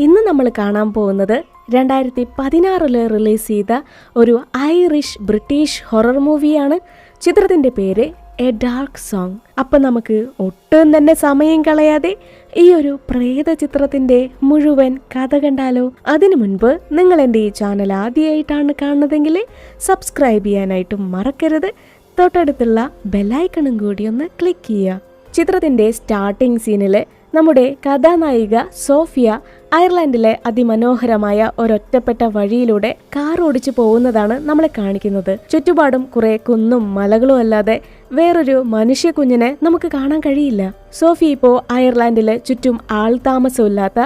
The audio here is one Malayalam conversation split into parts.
ഇന്ന് നമ്മൾ കാണാൻ പോകുന്നത് 2016 റിലീസ് ചെയ്ത ഒരു ഐറിഷ് ബ്രിട്ടീഷ് ഹൊറർ മൂവിയാണ്. ചിത്രത്തിന്റെ പേര് എ ഡാർക്ക് സോങ്. അപ്പം നമുക്ക് ഒട്ടും തന്നെ സമയം കളയാതെ ഈ ഒരു പ്രേത ചിത്രത്തിന്റെ മുഴുവൻ കഥ കണ്ടാലോ? അതിനു മുൻപ് നിങ്ങൾ എൻ്റെ ഈ ചാനൽ ആദ്യമായിട്ടാണ് കാണുന്നതെങ്കിൽ സബ്സ്ക്രൈബ് ചെയ്യാനായിട്ടും മറക്കരുത്. തൊട്ടടുത്തുള്ള ബെല്ലൈക്കണും കൂടി ഒന്ന് ക്ലിക്ക് ചെയ്യുക. ചിത്രത്തിന്റെ സ്റ്റാർട്ടിംഗ് സീനില് നമ്മുടെ കഥാനായിക സോഫിയ അയർലൻഡിലെ അതിമനോഹരമായ ഒരൊറ്റപ്പെട്ട വഴിയിലൂടെ കാർ ഓടിച്ചു പോകുന്നതാണ് നമ്മളെ കാണിക്കുന്നത്. ചുറ്റുപാടും കുറെ കുന്നും മലകളും അല്ലാതെ വേറൊരു മനുഷ്യ കുഞ്ഞിനെ നമുക്ക് കാണാൻ കഴിയില്ല. സോഫി ഇപ്പോ അയർലാൻഡിലെ ചുറ്റും ആൾ താമസമില്ലാത്ത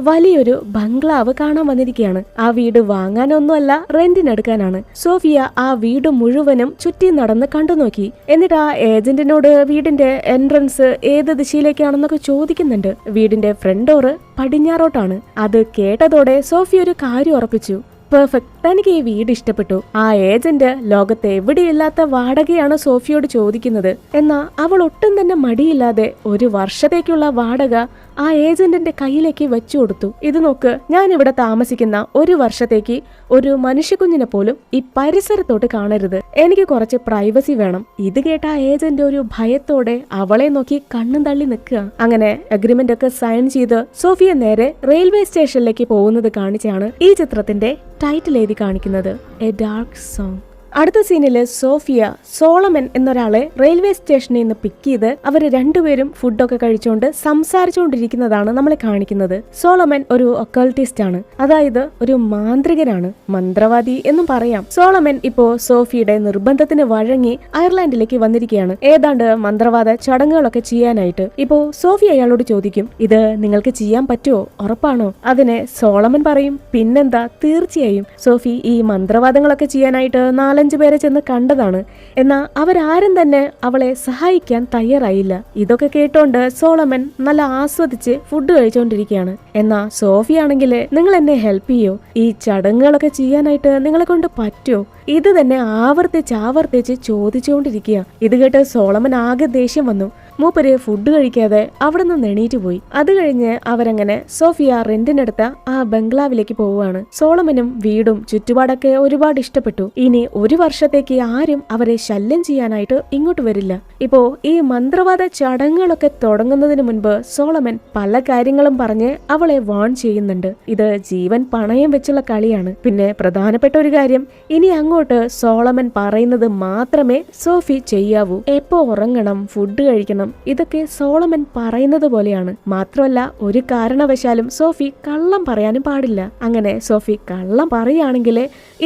വലിയൊരു ബംഗ്ലാവ് കാണാൻ വന്നിരിക്കുകയാണ്. ആ വീട് വാങ്ങാനൊന്നുമല്ല, റെന്റിനെടുക്കാനാണ്. സോഫിയ ആ വീട് മുഴുവനും ചുറ്റി നടന്ന് കണ്ടു നോക്കി. എന്നിട്ട് ആ ഏജന്റിനോട് വീടിന്റെ എൻട്രൻസ് ഏത് ദിശയിലേക്കാണെന്നൊക്കെ ചോദിക്കുന്നുണ്ട്. വീടിന്റെ ഫ്രണ്ട് ഡോറ് പടിഞ്ഞാറോട്ടാണ്. അത് കേട്ടതോടെ സോഫി ഒരു കാര്യം ഉറപ്പിച്ചു. പെർഫെക്റ്റ്, തനിക്ക് ഈ വീട് ഇഷ്ടപ്പെട്ടു. ആ ഏജന്റ് ലോകത്ത് എവിടെയില്ലാത്ത വാടകയാണ് സോഫിയോട് ചോദിക്കുന്നത്. എന്നാൽ അവൾ ഒട്ടും തന്നെ മടിയില്ലാതെ 1 വർഷത്തേക്കുള്ള വാടക ആ ഏജന്റിന്റെ കയ്യിലേക്ക് വെച്ചു കൊടുത്തു. ഇത് നോക്ക്, ഞാൻ ഇവിടെ താമസിക്കുന്ന 1 വർഷത്തേക്ക് ഒരു മനുഷ്യക്കുഞ്ഞിനെ പോലും ഈ പരിസരത്തോട്ട് കാണരുത്. എനിക്ക് കുറച്ച് പ്രൈവസി വേണം. ഇത് കേട്ട ആ ഏജന്റ് ഒരു ഭയത്തോടെ അവളെ നോക്കി കണ്ണും തള്ളി നിൽക്കുക. അങ്ങനെ അഗ്രിമെന്റ് ഒക്കെ സൈൻ ചെയ്ത് സോഫിയ നേരെ റെയിൽവേ സ്റ്റേഷനിലേക്ക് പോകുന്നത് കാണിച്ചാണ് ഈ ചിത്രത്തിന്റെ ടൈറ്റിൽ എഴുതി കാണിക്കുന്നത്, എ ഡാർക്ക് സോങ്. അടുത്ത സീനില് സോഫിയ സോളമൻ എന്നൊരാളെ റെയിൽവേ സ്റ്റേഷനിൽ നിന്ന് പിക്ക് ചെയ്ത് അവര് രണ്ടുപേരും ഫുഡൊക്കെ കഴിച്ചുകൊണ്ട് സംസാരിച്ചുകൊണ്ടിരിക്കുന്നതാണ് നമ്മളെ കാണിക്കുന്നത്. സോളമൻ ഒരു ഒക്കൾട്ടിസ്റ്റ് ആണ്, അതായത് ഒരു മാന്ത്രികനാണ്, മന്ത്രവാദി എന്നും പറയാം. സോളമൻ ഇപ്പോ സോഫിയുടെ നിർബന്ധത്തിന് വഴങ്ങി അയർലാൻഡിലേക്ക് വന്നിരിക്കുകയാണ്, ഏതാണ്ട് മന്ത്രവാദ ചടങ്ങുകളൊക്കെ ചെയ്യാനായിട്ട്. ഇപ്പോ സോഫി അയാളോട് ചോദിക്കും, ഇത് നിങ്ങൾക്ക് ചെയ്യാൻ പറ്റുമോ, ഉറപ്പാണോ? അതിന് സോളമൻ പറയും, പിന്നെന്താ, തീർച്ചയായും. സോഫി ഈ മന്ത്രവാദങ്ങളൊക്കെ ചെയ്യാനായിട്ട് 4-5 പേരെ ചെന്ന് കണ്ടതാണ്. എന്നാൽ അവരാരും തന്നെ അവളെ സഹായിക്കാൻ തയ്യാറായില്ല. ഇതൊക്കെ കേട്ടോണ്ട് സോളമൻ നല്ല ആസ്വദിച്ച് ഫുഡ് കഴിച്ചോണ്ടിരിക്കുകയാണ്. എന്നാ സോഫി ആണെങ്കിൽ, നിങ്ങൾ എന്നെ ഹെൽപ്പ് ചെയ്യോ? ഈ ചടങ്ങുകളൊക്കെ ചെയ്യാനായിട്ട് നിങ്ങളെ കൊണ്ട് പറ്റുമോ? ഇത് തന്നെ ആവർത്തിച്ച് ചോദിച്ചുകൊണ്ടിരിക്കുക. ഇത് കേട്ട് സോളമൻ ആകെ ദേഷ്യം വന്നു. മൂപ്പര് ഫുഡ് കഴിക്കാതെ അവിടെ നിന്ന് എണീറ്റ് പോയി. അത് കഴിഞ്ഞ് അവരങ്ങനെ സോഫിയ റെന്റിനെടുത്ത ആ ബംഗ്ലാവിലേക്ക് പോവുകയാണ്. സോളമനും വീടും ചുറ്റുപാടൊക്കെ ഒരുപാട് ഇഷ്ടപ്പെട്ടു. ഇനി 1 വർഷത്തേക്ക് ആരും അവരെ ശല്യം ചെയ്യാനായിട്ട് ഇങ്ങോട്ട് വരില്ല. ഇപ്പോ ഈ മന്ത്രവാദ ചടങ്ങുകളൊക്കെ തുടങ്ങുന്നതിന് മുൻപ് സോളമൻ പല കാര്യങ്ങളും പറഞ്ഞ് അവളെ വാൺ ചെയ്യുന്നുണ്ട്. ഇത് ജീവൻ പണയം വെച്ചുള്ള കളിയാണ്. പിന്നെ പ്രധാനപ്പെട്ട ഒരു കാര്യം, ഇനി അങ്ങോട്ട് സോളമൻ പറയുന്നത് മാത്രമേ സോഫി ചെയ്യാവൂ. എപ്പോ ഉറങ്ങണം, ഫുഡ് കഴിക്കണം, ഇതൊക്കെ സോളമൻ പറയുന്നത് പോലെയാണ്. മാത്രമല്ല, ഒരു കാരണവശാലും സോഫി കള്ളം പറയാനും പാടില്ല. അങ്ങനെ സോഫി കള്ളം പറയുകയാണെങ്കിൽ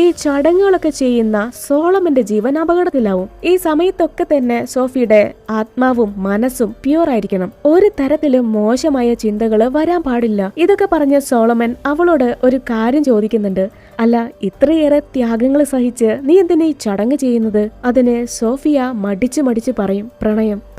ഈ ചടങ്ങുകളൊക്കെ ചെയ്യുന്ന സോളമന്റെ ജീവൻ അപകടത്തിലാവും. ഈ സമയത്തൊക്കെ തന്നെ സോഫിയുടെ ആത്മാവും മനസ്സും പ്യൂർ ആയിരിക്കണം. ഒരു തരത്തിലും മോശമായ ചിന്തകള് വരാൻ പാടില്ല. ഇതൊക്കെ പറഞ്ഞ സോളമൻ അവളോട് ഒരു കാര്യം ചോദിക്കുന്നുണ്ട്, അല്ല, ഇത്രയേറെ ത്യാഗങ്ങൾ സഹിച്ച് നീ എന്തിനാ ഈ ചടങ്ങ് ചെയ്യുന്നത്? അതിന് സോഫിയ മടിച്ചു പറയും,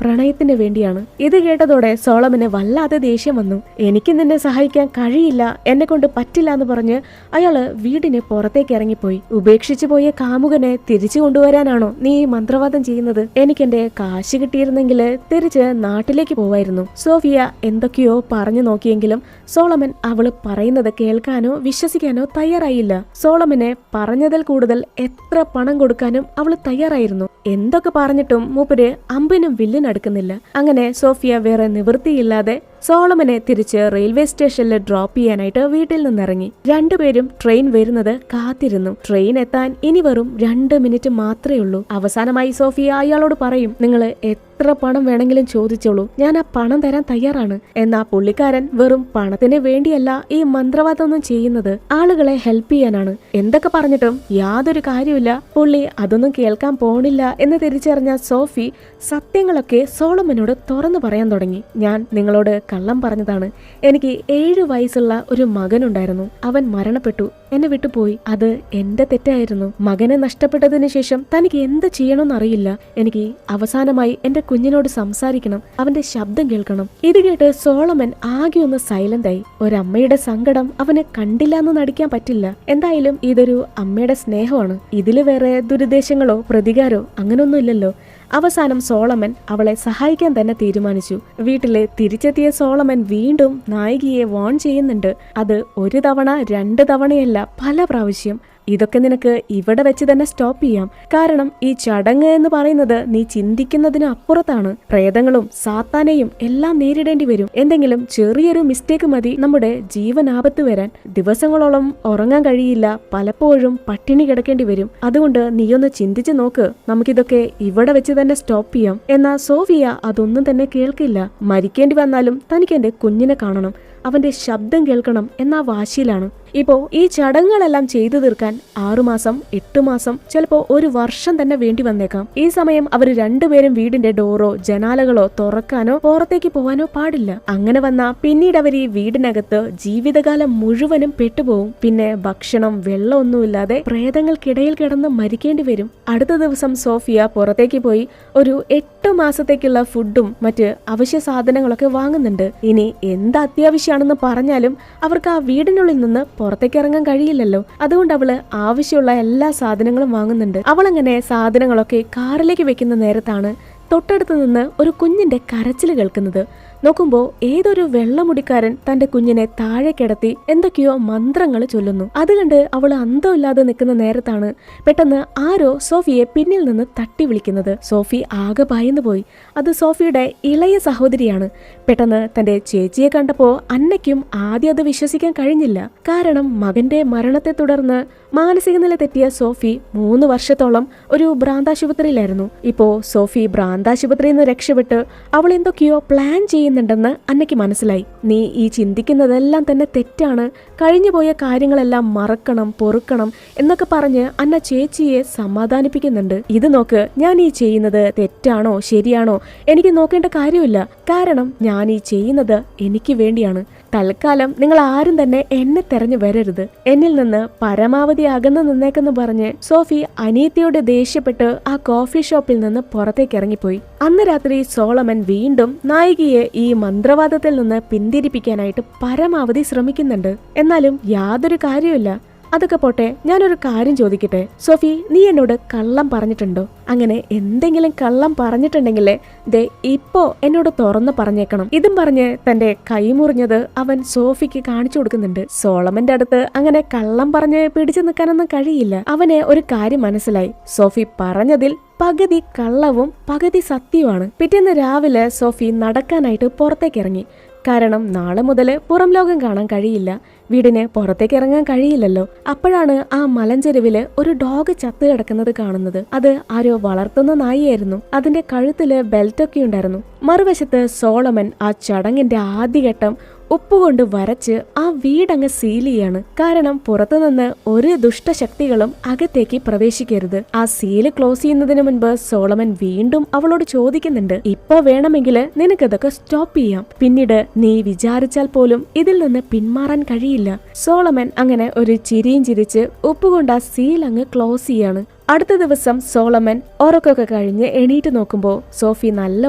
പ്രണയത്തിന് വേണ്ടിയാണ്. ഇത് കേട്ടതോടെ സോളമന് വല്ലാതെ ദേഷ്യം വന്നു. എനിക്ക് നിന്നെ സഹായിക്കാൻ കഴിയില്ല, എന്നെ കൊണ്ട് പറ്റില്ല എന്ന് പറഞ്ഞ് അയാള് വീടിന് പുറത്തേക്ക് ഇറങ്ങിപ്പോയി. ഉപേക്ഷിച്ചു പോയ കാമുകനെ തിരിച്ചു കൊണ്ടുവരാനാണോ നീ മന്ത്രവാദം ചെയ്യുന്നത്? എനിക്കെന്റെ കാശ് കിട്ടിയിരുന്നെങ്കിൽ തിരിച്ച് നാട്ടിലേക്ക് പോവായിരുന്നു. സോഫിയ എന്തൊക്കെയോ പറഞ്ഞു നോക്കിയെങ്കിലും സോളമൻ അവള് പറയുന്നത് കേൾക്കാനോ വിശ്വസിക്കാനോ തയ്യാറായില്ല. സോളമനെ പറഞ്ഞതിൽ കൂടുതൽ എത്ര പണം കൊടുക്കാനും അവള് തയ്യാറായിരുന്നു. എന്തൊക്കെ പറഞ്ഞിട്ടും മൂപ്പര് അമ്പിനും വില്ലിനടുക്കുന്നില്ല. അങ്ങനെ സോഫിയ വേറെ നിവൃത്തിയില്ലാതെ സോളമനെ തിരിച്ച് റെയിൽവേ സ്റ്റേഷനിൽ ഡ്രോപ്പ് ചെയ്യാനായിട്ട് വീട്ടിൽ നിന്നിറങ്ങി. രണ്ടുപേരും ട്രെയിൻ വരുന്നത് കാത്തിരുന്നു. ട്രെയിൻ എത്താൻ ഇനി വെറും 2 മിനിറ്റ് മാത്രമേ ഉള്ളൂ. അവസാനമായി സോഫിയ അയാളോട് പറയും, നിങ്ങള് എത്ര പണം വേണമെങ്കിലും ചോദിച്ചോളൂ, ഞാൻ ആ പണം തരാൻ തയ്യാറാണ്. എന്നാ പുള്ളിക്കാരൻ വെറും പണത്തിന് വേണ്ടിയല്ല ഈ മന്ത്രവാദമൊന്നും ചെയ്യുന്നത്, ആളുകളെ ഹെൽപ്പ് ചെയ്യാനാണ്. എന്തൊക്കെ പറഞ്ഞിട്ടും യാതൊരു കാര്യമില്ല, പുള്ളി അതൊന്നും കേൾക്കാൻ പോണില്ല എന്ന് തിരിച്ചറിഞ്ഞ സോഫി സത്യങ്ങളൊക്കെ സോളമനോട് തുറന്നു പറയാൻ തുടങ്ങി. ഞാൻ നിങ്ങളോട് കള്ളം പറഞ്ഞതാണ്. എനിക്ക് 7 വയസ്സുള്ള ഒരു മകനുണ്ടായിരുന്നു. അവൻ മരണപ്പെട്ടു, എന്നെ വിട്ടുപോയി. അത് എന്റെ തെറ്റായിരുന്നു. മകനെ നഷ്ടപ്പെട്ടതിന് ശേഷം തനിക്ക് എന്ത് ചെയ്യണമെന്നറിയില്ല. എനിക്ക് അവസാനമായി എന്റെ കുഞ്ഞിനോട് സംസാരിക്കണം, അവന്റെ ശബ്ദം കേൾക്കണം. ഇത് കേട്ട് സോളമൻ ആകെ ഒന്ന് സൈലന്റ് ആയി. ഒരമ്മയുടെ സങ്കടം അവന് കണ്ടില്ല എന്ന് നടിക്കാൻ പറ്റില്ല. എന്തായാലും ഇതൊരു അമ്മയുടെ സ്നേഹമാണ്. ഇതില് വേറെ ദുരുദ്ദേശങ്ങളോ പ്രതികാരോ അങ്ങനൊന്നും ഇല്ലല്ലോ. അവസാനം സോളമൻ അവളെ സഹായിക്കാൻ തന്നെ തീരുമാനിച്ചു. വീട്ടില് തിരിച്ചെത്തിയ സോളമൻ വീണ്ടും നായികയെ വാൺ ചെയ്യുന്നുണ്ട്. അത് ഒരു തവണ 2 തവണയല്ല, പല പ്രാവശ്യം. ഇതൊക്കെ നിനക്ക് ഇവിടെ വെച്ച് തന്നെ സ്റ്റോപ്പ് ചെയ്യാം. കാരണം ഈ ചടങ്ങ് എന്ന് പറയുന്നത് നീ ചിന്തിക്കുന്നതിന് അപ്പുറത്താണ്. പ്രേതങ്ങളും സാത്താനെയും എല്ലാം നേരിടേണ്ടി വരും. എന്തെങ്കിലും ചെറിയൊരു മിസ്റ്റേക്ക് മതി നമ്മുടെ ജീവൻ ആപത്ത് വരാൻ. ദിവസങ്ങളോളം ഉറങ്ങാൻ കഴിയില്ല, പലപ്പോഴും പട്ടിണി കിടക്കേണ്ടി വരും. അതുകൊണ്ട് നീയൊന്ന് ചിന്തിച്ചു നോക്ക്, നമുക്കിതൊക്കെ ഇവിടെ വെച്ച് തന്നെ സ്റ്റോപ്പ് ചെയ്യാം. എന്നാൽ സോഫിയ അതൊന്നും തന്നെ കേൾക്കില്ല. മരിക്കേണ്ടി വന്നാലും തനിക്ക് എന്റെ കുഞ്ഞിനെ കാണണം, അവന്റെ ശബ്ദം കേൾക്കണം എന്ന വാശിയിലാണ്. ഇപ്പോ ഈ ചടങ്ങുകളെല്ലാം ചെയ്തു തീർക്കാൻ 6 മാസം, 8 മാസം, ചിലപ്പോ 1 വർഷം തന്നെ വേണ്ടി വന്നേക്കാം. ഈ സമയം അവർ രണ്ടുപേരും വീടിന്റെ ഡോറോ ജനാലകളോ തുറക്കാനോ പുറത്തേക്ക് പോവാനോ പാടില്ല. അങ്ങനെ വന്നാ പിന്നീട് അവർ ഈ വീടിനകത്ത് ജീവിതകാലം മുഴുവനും പെട്ടുപോകും. പിന്നെ ഭക്ഷണം, വെള്ളം ഒന്നുമില്ലാതെ പ്രേതങ്ങൾക്കിടയിൽ കിടന്ന് മരിക്കേണ്ടി വരും. അടുത്ത ദിവസം സോഫിയ പുറത്തേക്ക് പോയി ഒരു 8 മാസത്തേക്കുള്ള ഫുഡും മറ്റ് അവശ്യ സാധനങ്ങളൊക്കെ വാങ്ങുന്നുണ്ട്. ഇനി എന്ത് അത്യാവശ്യമാണെന്ന് പറഞ്ഞാലും അവർക്ക് ആ വീടിനുള്ളിൽ നിന്ന് പുറത്തേക്ക് ഇറങ്ങാൻ കഴിയില്ലല്ലോ. അതുകൊണ്ട് അവള് ആവശ്യമുള്ള എല്ലാ സാധനങ്ങളും വാങ്ങുന്നുണ്ട്. അവളങ്ങനെ സാധനങ്ങളൊക്കെ കാറിലേക്ക് വെക്കുന്ന നേരത്താണ് തൊട്ടടുത്ത് നിന്ന് ഒരു കുഞ്ഞിന്റെ കരച്ചിൽ കേൾക്കുന്നത്. നോക്കുമ്പോ ഏതൊരു വെള്ളമുടിക്കാരൻ തന്റെ കുഞ്ഞിനെ താഴെ കിടത്തി എന്തൊക്കെയോ മന്ത്രങ്ങൾ ചൊല്ലുന്നു. അത് കണ്ട് അവൾ അന്തമില്ലാതെ നിൽക്കുന്ന നേരത്താണ് പെട്ടെന്ന് ആരോ സോഫിയെ പിന്നിൽ നിന്ന് തട്ടി വിളിക്കുന്നത്. സോഫി ആകെ ഭയന്നു പോയി. അത് സോഫിയുടെ ഇളയ സഹോദരിയാണ്. പെട്ടെന്ന് തന്റെ ചേച്ചിയെ കണ്ടപ്പോ അന്നയ്ക്കും ആദ്യം അത് വിശ്വസിക്കാൻ കഴിഞ്ഞില്ല. കാരണം മകന്റെ മരണത്തെ തുടർന്ന് മാനസിക നില തെറ്റിയ സോഫി 3 വർഷത്തോളം ഒരു ഭ്രാന്താശുപത്രിയിലായിരുന്നു. ഇപ്പോ സോഫി ഭ്രാന്താശുപത്രിയിൽ നിന്ന് രക്ഷപ്പെട്ട് അവൾ എന്തൊക്കെയോ പ്ലാൻ ചെയ്യുന്നുണ്ടെന്ന് അന്നയ്ക്ക് മനസ്സിലായി. നീ ഈ ചിന്തിക്കുന്നതെല്ലാം തന്നെ തെറ്റാണ്, കഴിഞ്ഞുപോയ കാര്യങ്ങളെല്ലാം മറക്കണം, പൊറുക്കണം എന്നൊക്കെ പറഞ്ഞ് അന്ന ചേച്ചിയെ സമാധാനിപ്പിക്കുന്നുണ്ട്. ഇത് നോക്ക്, ഞാൻ ഈ ചെയ്യുന്നത് തെറ്റാണോ ശരിയാണോ എനിക്ക് നോക്കേണ്ട കാര്യമില്ല. കാരണം ഞാൻ ഈ ചെയ്യുന്നത് എനിക്ക് വേണ്ടിയാണ്. തൽക്കാലം നിങ്ങൾ ആരും തന്നെ എന്നെ തെരഞ്ഞു വരരുത്, എന്നിൽ നിന്ന് പരമാവധി അകന്നു നിന്നേക്കെന്ന് പറഞ്ഞ് സോഫി അനിയത്തിയോട് ദേഷ്യപ്പെട്ട് ആ കോഫി ഷോപ്പിൽ നിന്ന് പുറത്തേക്ക് ഇറങ്ങിപ്പോയി. അന്ന് രാത്രി സോളമൻ വീണ്ടും നായികയെ ഈ മന്ത്രവാദത്തിൽ നിന്ന് പിന്തിരിപ്പിക്കാനായിട്ട് പരമാവധി ശ്രമിക്കുന്നുണ്ട്. എന്നാലും യാതൊരു കാര്യമില്ല. അതൊക്കെ പോട്ടെ, ഞാനൊരു കാര്യം ചോദിക്കട്ടെ സോഫി, നീ എന്നോട് കള്ളം പറഞ്ഞിട്ടുണ്ടോ? അങ്ങനെ എന്തെങ്കിലും കള്ളം പറഞ്ഞിട്ടുണ്ടെങ്കിലേ ദേ ഇപ്പോ എന്നോട് തുറന്ന് പറഞ്ഞേക്കണം. ഇതും പറഞ്ഞ് തന്റെ കൈമുറിഞ്ഞത് അവൻ സോഫിക്ക് കാണിച്ചു കൊടുക്കുന്നുണ്ട്. സോളമന്റെ അടുത്ത് അങ്ങനെ കള്ളം പറഞ്ഞ് പിടിച്ചു നിൽക്കാനൊന്നും കഴിയില്ല. അവന് ഒരു കാര്യം മനസ്സിലായി, സോഫി പറഞ്ഞതിൽ പകുതി കള്ളവും പകുതി സത്യവുമാണ്. പിറ്റേന്ന് രാവിലെ സോഫി നടക്കാനായിട്ട് പുറത്തേക്ക് ഇറങ്ങി. കാരണം നാളെ മുതൽ പുറം ലോകം കാണാൻ കഴിയില്ല, വീടിന് പുറത്തേക്ക് ഇറങ്ങാൻ കഴിയില്ലല്ലോ. അപ്പോഴാണ് ആ മലഞ്ചെരുവില് ഒരു ഡോഗ് ചത്ത് കിടക്കുന്നത് കാണുന്നത്. അത് ആരോ വളർത്തുന്ന നായിയായിരുന്നു. അതിന്റെ കഴുത്തില് ബെൽറ്റൊക്കെ ഉണ്ടായിരുന്നു. മറുവശത്ത് സോളമൻ ആ ചടങ്ങിന്റെ ആദ്യഘട്ടം ഉപ്പുകൊണ്ട് വരച്ച് ആ വീടങ്ങ് സീൽ ചെയ്യാണ്. കാരണം പുറത്തുനിന്ന് ഒരു ദുഷ്ടശക്തികളും അകത്തേക്ക് പ്രവേശിക്കരുത്. ആ സീല് ക്ലോസ് ചെയ്യുന്നതിന് മുൻപ് സോളമൻ വീണ്ടും അവളോട് ചോദിക്കുന്നുണ്ട്, ഇപ്പൊ വേണമെങ്കിൽ നിനക്കതൊക്കെ സ്റ്റോപ്പ് ചെയ്യാം, പിന്നീട് നീ വിചാരിച്ചാൽ പോലും ഇതിൽ നിന്ന് പിന്മാറാൻ കഴിയില്ല. സോളമൻ അങ്ങനെ ഒരു ചിരിയും ചിരിച്ച് ഉപ്പുകൊണ്ട് ആ സീൽ അങ്ങ് ക്ലോസ് ചെയ്യാണ്. അടുത്ത ദിവസം സോളമൻ ഉറക്കമൊക്കെ കഴിഞ്ഞ് എണീറ്റ് നോക്കുമ്പോ സോഫി നല്ല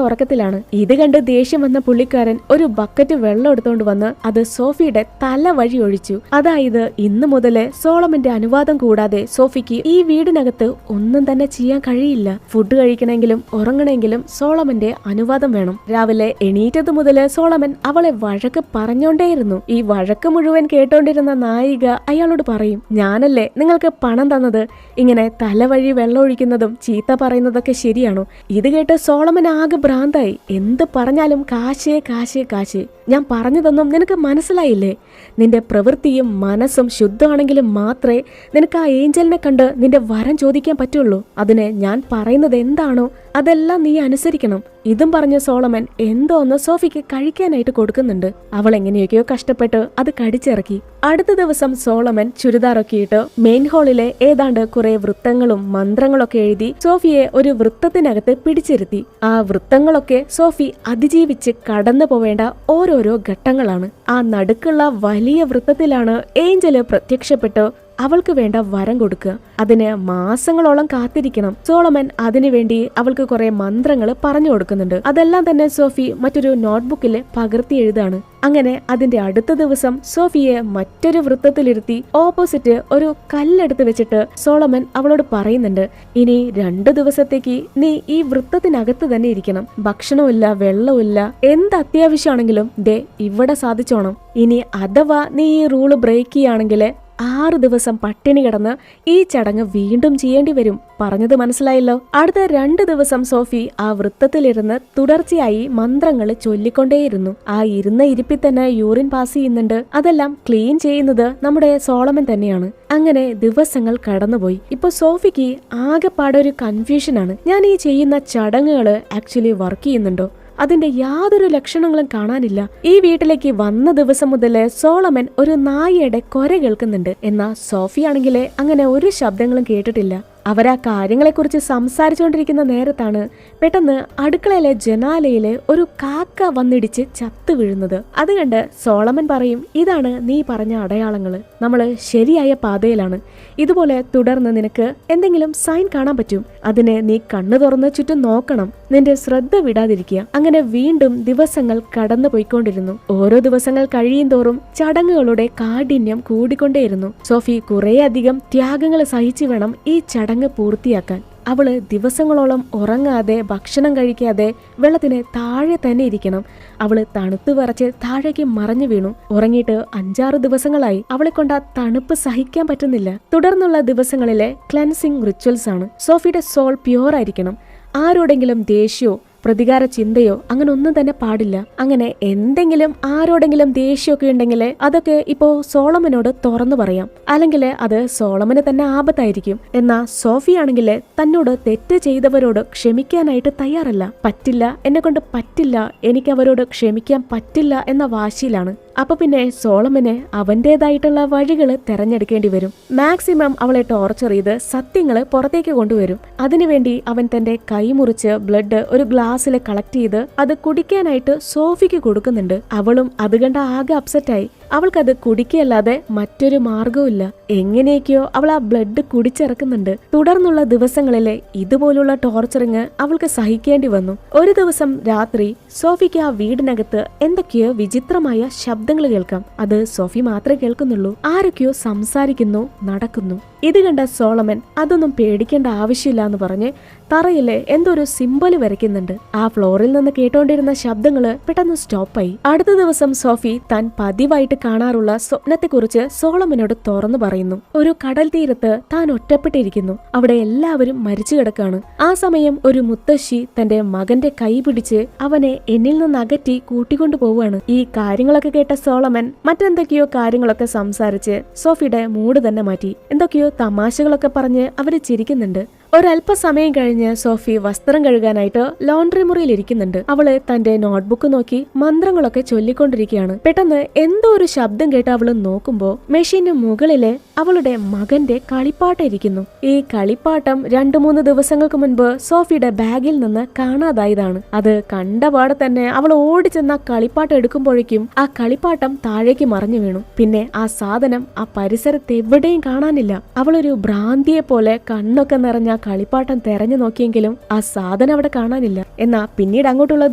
ഉറക്കത്തിലാണ്. ഇത് കണ്ട് ദേഷ്യം വന്ന പുള്ളിക്കാരൻ ഒരു ബക്കറ്റ് വെള്ളം എടുത്തോണ്ട് വന്ന് അത് സോഫിയുടെ തല വഴി ഒഴിച്ചു. അതായത് ഇന്ന് മുതല് സോളമന്റെ അനുവാദം കൂടാതെ സോഫിക്ക് ഈ വീടിനകത്ത് ഒന്നും തന്നെ ചെയ്യാൻ കഴിയില്ല. ഫുഡ് കഴിക്കണമെങ്കിലും ഉറങ്ങണമെങ്കിലും സോളമന്റെ അനുവാദം വേണം. രാവിലെ എണീറ്റത് മുതല് സോളമൻ അവളെ വഴക്ക് പറഞ്ഞോണ്ടേയിരുന്നു. ഈ വഴക്ക് മുഴുവൻ കേട്ടോണ്ടിരുന്ന നായിക അയാളോട് പറയും, ഞാനല്ലേ നിങ്ങൾക്ക് പണം തന്നത്, ഇങ്ങനെ തല വഴി വെള്ളം ഒഴിക്കുന്നതും ചീത്ത പറയുന്നതൊക്കെ ശരിയാണോ? ഇത് കേട്ട് സോളമൻ ആകെ ഭ്രാന്തായി. എന്ത് പറഞ്ഞാലും കാശ് കാശ് കാശ്. ഞാൻ പറഞ്ഞതൊന്നും നിനക്ക് മനസ്സിലായില്ലേ? നിന്റെ പ്രവൃത്തിയും മനസ്സും ശുദ്ധമാണെങ്കിലും മാത്രമേ നിനക്ക് ആ ഏഞ്ചലിനെ കണ്ട് നിന്റെ വരം ചോദിക്കാൻ പറ്റുള്ളൂ. അതിന് ഞാൻ പറയുന്നത് എന്താണോ അതെല്ലാം നീ അനുസരിക്കണം. ഇതും പറഞ്ഞ സോളമൻ എന്തോ ഒന്ന് സോഫിക്ക് കഴിക്കാനായിട്ട് കൊടുക്കുന്നുണ്ട്. അവൾ എങ്ങനെയൊക്കെയോ കഷ്ടപ്പെട്ട് അത് കടിച്ചിറക്കി. അടുത്ത ദിവസം സോളമൻ ചുരിദാറൊക്കെ ഇട്ട് മെയിൻ ഹാളിലെ ഏതാണ്ട് കുറെ വൃത്തങ്ങളും മന്ത്രങ്ങളൊക്കെ എഴുതി സോഫിയെ ഒരു വൃത്തത്തിനകത്ത് പിടിച്ചിരുത്തി. ആ വൃത്തങ്ങളൊക്കെ സോഫി അതിജീവിച്ച് കടന്നു പോവേണ്ട ഓരോരോ ഘട്ടങ്ങളാണ്. ആ നടുക്കുള്ള വലിയ വൃത്തത്തിലാണ് ഏഞ്ചല് പ്രത്യക്ഷപ്പെട്ട് അവൾക്ക് വേണ്ട വരം കൊടുക്കുക. അതിന് മാസങ്ങളോളം കാത്തിരിക്കണം. സോളമൻ അതിനുവേണ്ടി അവൾക്ക് കുറെ മന്ത്രങ്ങൾ പറഞ്ഞു കൊടുക്കുന്നുണ്ട്. അതെല്ലാം തന്നെ സോഫി മറ്റൊരു നോട്ട്ബുക്കിൽ പകർത്തി എഴുതാണ്. അങ്ങനെ അതിന്റെ അടുത്ത ദിവസം സോഫിയെ മറ്റൊരു വൃത്തത്തിലിരുത്തി ഓപ്പോസിറ്റ് ഒരു കല്ലെടുത്ത് വെച്ചിട്ട് സോളമൻ അവളോട് പറയുന്നുണ്ട്, ഇനി 2 ദിവസത്തേക്ക് നീ ഈ വൃത്തത്തിനകത്ത് തന്നെ ഇരിക്കണം. ഭക്ഷണമില്ല, വെള്ളമില്ല, എന്ത് അത്യാവശ്യമാണെങ്കിലും ദേ ഇവിടെ സാധിച്ചോണം. ഇനി അഥവാ നീ ഈ റൂള് ബ്രേക്ക് ചെയ്യുകയാണെങ്കിൽ 6 ദിവസം പട്ടിണി കിടന്ന് ഈ ചടങ്ങ് വീണ്ടും ചെയ്യേണ്ടി വരും. പറഞ്ഞത് മനസ്സിലായല്ലോ. അടുത്ത 2 ദിവസം സോഫി ആ വൃത്തത്തിലിരുന്ന് തുടർച്ചയായി മന്ത്രങ്ങൾ ചൊല്ലിക്കൊണ്ടേയിരുന്നു. ആ ഇരുന്ന ഇരിപ്പിൽ തന്നെ യൂറിൻ പാസ് ചെയ്യുന്നുണ്ട്. അതെല്ലാം ക്ലീൻ ചെയ്യുന്നത് നമ്മുടെ സോളമൻ തന്നെയാണ്. അങ്ങനെ ദിവസങ്ങൾ കടന്നുപോയി. ഇപ്പൊ സോഫിക്ക് ആകെപ്പാടെ ഒരു കൺഫ്യൂഷനാണ്. ഞാൻ ഈ ചെയ്യുന്ന ചടങ്ങുകൾ ആക്ച്വലി വർക്ക് ചെയ്യുന്നുണ്ടോ? അതിന്റെ യാതൊരു ലക്ഷണങ്ങളും കാണാനില്ല. ഈ വീട്ടിലേക്ക് വന്ന ദിവസം മുതല് സോളമൻ ഒരു നായയുടെ കൊര കേൾക്കുന്നുണ്ട്. എന്നാ സോഫിയാണെങ്കിലേ അങ്ങനെ ഒരു ശബ്ദങ്ങളും കേട്ടിട്ടില്ല. അവരാ കാര്യങ്ങളെക്കുറിച്ച് സംസാരിച്ചുകൊണ്ടിരിക്കുന്ന നേരത്താണ് പെട്ടെന്ന് അടുക്കളയിലെ ജനാലയിലെ ഒരു കാക്ക വന്നിടിച്ച് ചത്തു വീഴുന്നത്. അത് കണ്ട് സോളമൻ പറയും, ഇതാണ് നീ പറഞ്ഞ അടയാളങ്ങള്. നമ്മള് ശരിയായ പാതയിലാണ്. ഇതുപോലെ തുടർന്ന് നിനക്ക് എന്തെങ്കിലും സൈൻ കാണാൻ പറ്റും. അതിനെ നീ കണ്ണു തുറന്ന് ചുറ്റും നോക്കണം. നിന്റെ ശ്രദ്ധ വിടാതിരിക്കുക. അങ്ങനെ വീണ്ടും ദിവസങ്ങൾ കടന്നു പോയിക്കൊണ്ടിരുന്നു. ഓരോ ദിവസങ്ങൾ കഴിയും തോറും ചടങ്ങുകളുടെ കാഠിന്യം കൂടിക്കൊണ്ടേയിരുന്നു. സോഫി കുറേയധികം ത്യാഗങ്ങൾ സഹിച്ചു വേണം ഈ ചടങ്ങ് പൂർത്തിയാക്കാൻ. അവള് ദിവസങ്ങളോളം ഉറങ്ങാതെ, ഭക്ഷണം കഴിക്കാതെ വെള്ളത്തിന് താഴെ തന്നെ ഇരിക്കണം. അവള് തണുത്തു വിറച്ച് താഴേക്ക് മറഞ്ഞു വീണു. ഉറങ്ങിയിട്ട് 5-6 ദിവസങ്ങളായി. അവളെ കൊണ്ട് ആ തണുപ്പ് സഹിക്കാൻ പറ്റുന്നില്ല. തുടർന്നുള്ള ദിവസങ്ങളിലെ ക്ലെൻസിങ് റിച്വൽസ് ആണ്. സോഫിയുടെ സോൾ പ്യൂർ ആയിരിക്കണം. ആരോടെങ്കിലും ദേഷ്യമോ പ്രതികാര ചിന്തയോ അങ്ങനെ ഒന്നും തന്നെ പാടില്ല. അങ്ങനെ എന്തെങ്കിലും ആരോടെങ്കിലും ദേഷ്യമൊക്കെ ഉണ്ടെങ്കിൽ അതൊക്കെ ഇപ്പോ സോളമനോട് തുറന്നു പറയാം. അല്ലെങ്കിൽ അത് സോളമന് തന്നെ ആപത്തായിരിക്കും. എന്നാ സോഫി ആണെങ്കിൽ തന്നോട് തെറ്റ് ചെയ്തവരോട് ക്ഷമിക്കാനായിട്ട് തയ്യാറല്ല. പറ്റില്ല, എന്നെ കൊണ്ട് പറ്റില്ല, എനിക്ക് അവരോട് ക്ഷമിക്കാൻ പറ്റില്ല എന്ന വാശിയിലാണ്. അപ്പൊ പിന്നെ സോളമന് അവന്റേതായിട്ടുള്ള വഴികൾ തെരഞ്ഞെടുക്കേണ്ടി വരും. മാക്സിമം അവളെ ടോർച്ചർ ചെയ്ത് സത്യങ്ങള് പുറത്തേക്ക് കൊണ്ടുവരും. അതിനുവേണ്ടി അവൻ തന്റെ കൈ മുറിച്ച് ബ്ലഡ് ഒരു ഗ്ലാസ്സിൽ കളക്ട് ചെയ്ത് അത് കുടിക്കാനായിട്ട് സോഫിക്ക് കൊടുക്കുന്നുണ്ട്. അവളും അത് കണ്ട ആകെ അപ്സെറ്റായി. അവൾക്കത് കുടിക്കല്ലാതെ മറ്റൊരു മാർഗവുമില്ല. എങ്ങനെയൊക്കെയോ അവൾ ആ ബ്ലഡ് കുടിച്ചിറക്കുന്നുണ്ട്. തുടർന്നുള്ള ദിവസങ്ങളിലെ ഇതുപോലുള്ള ടോർച്ചറിങ് അവൾക്ക് സഹിക്കേണ്ടി വന്നു. ഒരു ദിവസം രാത്രി സോഫിക്ക് ആ വീടിനകത്ത് എന്തൊക്കെയോ വിചിത്രമായ ശബ്ദങ്ങൾ കേൾക്കാം. അത് സോഫി മാത്രമേ കേൾക്കുന്നുള്ളൂ. ആരൊക്കെയോ സംസാരിക്കുന്നു, നടക്കുന്നു. ഇത് കണ്ട സോളമൻ അതൊന്നും പേടിക്കേണ്ട ആവശ്യമില്ല എന്ന് പറഞ്ഞ് തറയില് എന്തോ ഒരു സിംബല് വരയ്ക്കുന്നുണ്ട്. ആ ഫ്ലോറിൽ നിന്ന് കേട്ടോണ്ടിരുന്ന ശബ്ദങ്ങള് പെട്ടെന്ന് സ്റ്റോപ്പായി. അടുത്ത ദിവസം സോഫി താൻ പതിവായിട്ട് കാണാറുള്ള സ്വപ്നത്തെക്കുറിച്ച് സോളമനോട് തുറന്നു പറയുന്നു. ഒരു കടൽ തീരത്ത് താൻ ഒറ്റപ്പെട്ടിരിക്കുന്നു. അവിടെ എല്ലാവരും മരിച്ചു കിടക്കാണ്. ആ സമയം ഒരു മുത്തശ്ശി തന്റെ മകന്റെ കൈ പിടിച്ച് അവനെ എന്നിൽ നിന്ന് അകറ്റി കൂട്ടിക്കൊണ്ടു പോവുകയാണ്. ഈ കാര്യങ്ങളൊക്കെ കേട്ട സോളമൻ മറ്റെന്തൊക്കെയോ കാര്യങ്ങളൊക്കെ സംസാരിച്ച് സോഫിയുടെ മൂഡ് തന്നെ മാറ്റി. എന്തൊക്കെയോ തമാശകളൊക്കെ പറഞ്ഞ് അവര് ചിരിക്കുന്നുണ്ട്. ഒരല്പസമയം കഴിഞ്ഞ് സോഫി വസ്ത്രം കഴുകാനായിട്ട് ലോണ്ടറി മുറിയിൽ ഇരിക്കുന്നുണ്ട്. അവള് തന്റെ നോട്ട്ബുക്ക് നോക്കി മന്ത്രങ്ങളൊക്കെ ചൊല്ലിക്കൊണ്ടിരിക്കുകയാണ്. പെട്ടെന്ന് എന്തോ ഒരു ശബ്ദം കേട്ട് അവള് നോക്കുമ്പോ മെഷീന് മുകളില് അവളുടെ മകന്റെ കളിപ്പാട്ടം ഇരിക്കുന്നു. ഈ കളിപ്പാട്ടം 2-3 ദിവസങ്ങൾക്ക് മുൻപ് സോഫിയുടെ ബാഗിൽ നിന്ന് കാണാതായതാണ്. അത് കണ്ടപാടെ തന്നെ അവൾ ഓടിച്ചെന്ന കളിപ്പാട്ടം എടുക്കുമ്പോഴേക്കും ആ കളിപ്പാട്ടം താഴേക്ക് മറിഞ്ഞു വീണു. പിന്നെ ആ സാധനം ആ പരിസരത്ത് എവിടെയും കാണാനില്ല. അവളൊരു ഭ്രാന്തിയെ പോലെ കണ്ണൊക്കെ നിറഞ്ഞ കളിപ്പാട്ടം തെരഞ്ഞു നോക്കിയെങ്കിലും ആ സാധനം അവിടെ കാണാനില്ല. എന്നാ പിന്നീട് അങ്ങോട്ടുള്ള